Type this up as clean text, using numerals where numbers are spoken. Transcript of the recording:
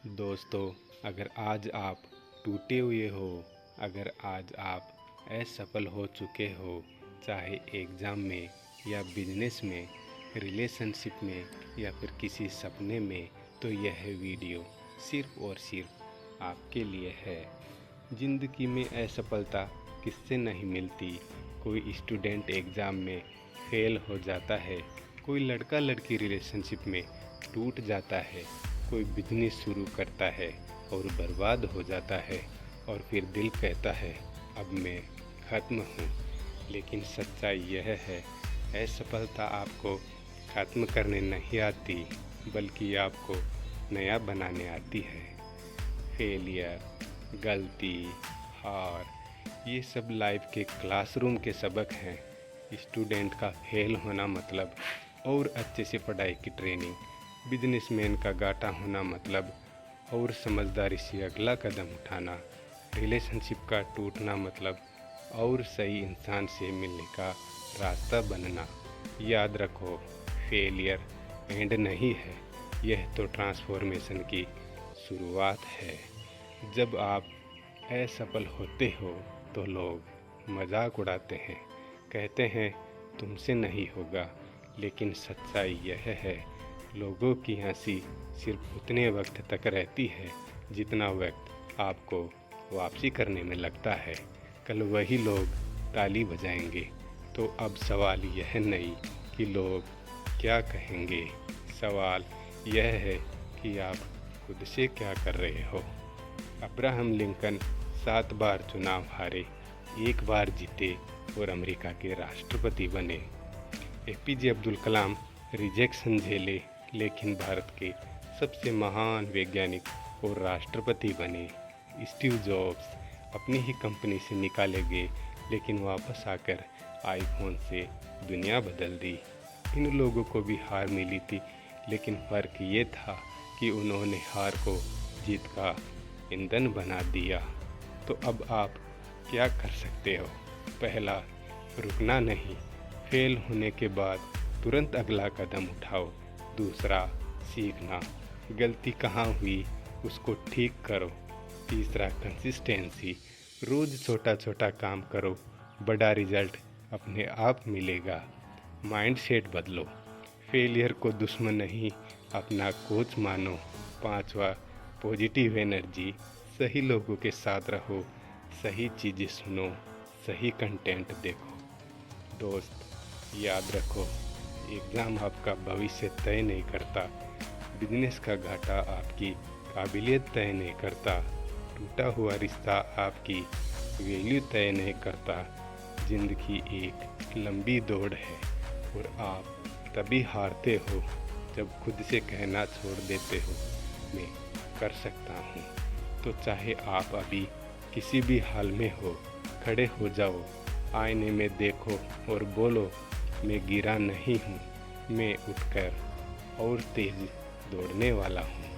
दोस्तों, अगर आज आप टूटे हुए हो, अगर आज आप असफल हो चुके हो, चाहे एग्ज़ाम में या बिजनेस में, रिलेशनशिप में या फिर किसी सपने में, तो यह वीडियो सिर्फ़ और सिर्फ आपके लिए है। ज़िंदगी में असफलता किससे नहीं मिलती। कोई स्टूडेंट एग्ज़ाम में फेल हो जाता है, कोई लड़का लड़की रिलेशनशिप में टूट जाता है, कोई बिजनेस शुरू करता है और बर्बाद हो जाता है और फिर दिल कहता है अब मैं ख़त्म हूँ। लेकिन सच्चाई यह है, असफलता आपको ख़त्म करने नहीं आती बल्कि आपको नया बनाने आती है। फेलियर, गलती, हार, ये सब लाइफ के क्लासरूम के सबक हैं। स्टूडेंट का फेल होना मतलब और अच्छे से पढ़ाई की ट्रेनिंग, बिजनेसमैन का घाटा होना मतलब और समझदारी से अगला कदम उठाना, रिलेशनशिप का टूटना मतलब और सही इंसान से मिलने का रास्ता बनना। याद रखो, फेलियर एंड नहीं है, यह तो ट्रांसफॉर्मेशन की शुरुआत है। जब आप असफल होते हो तो लोग मजाक उड़ाते हैं, कहते हैं तुमसे नहीं होगा, लेकिन सच्चाई यह है, लोगों की हंसी सिर्फ उतने वक्त तक रहती है जितना वक्त आपको वापसी करने में लगता है। कल वही लोग ताली बजाएंगे। तो अब सवाल यह नहीं कि लोग क्या कहेंगे, सवाल यह है कि आप खुद से क्या कर रहे हो। अब्राहम लिंकन 7 बार चुनाव हारे, 1 बार जीते और अमेरिका के राष्ट्रपति बने। एपीजे अब्दुल कलाम रिजेक्शन झेले लेकिन भारत के सबसे महान वैज्ञानिक और राष्ट्रपति बने। स्टीव जॉब्स अपनी ही कंपनी से निकाले गए लेकिन वापस आकर आईफोन से दुनिया बदल दी। इन लोगों को भी हार मिली थी, लेकिन फ़र्क ये था कि उन्होंने हार को जीत का ईंधन बना दिया। तो अब आप क्या कर सकते हो? पहला, रुकना नहीं, फेल होने के बाद तुरंत अगला कदम उठाओ। दूसरा, सीखना, गलती कहाँ हुई उसको ठीक करो। तीसरा, कंसिस्टेंसी, रोज़ छोटा छोटा काम करो, बड़ा रिजल्ट अपने आप मिलेगा। माइंडसेट बदलो, फेलियर को दुश्मन नहीं अपना कोच मानो। पांचवा, पॉजिटिव एनर्जी, सही लोगों के साथ रहो, सही चीज़ें सुनो, सही कंटेंट देखो। दोस्त, याद रखो, एग्ज़ाम आपका भविष्य तय नहीं करता, बिजनेस का घाटा आपकी काबिलियत तय नहीं करता, टूटा हुआ रिश्ता आपकी वैल्यू तय नहीं करता। ज़िंदगी एक लंबी दौड़ है और आप तभी हारते हो जब खुद से कहना छोड़ देते हो मैं कर सकता हूँ। तो चाहे आप अभी किसी भी हाल में हो, खड़े हो जाओ, आईने में देखो और बोलो मैं गिरा नहीं हूँ, मैं उठकर और तेज दौड़ने वाला हूँ।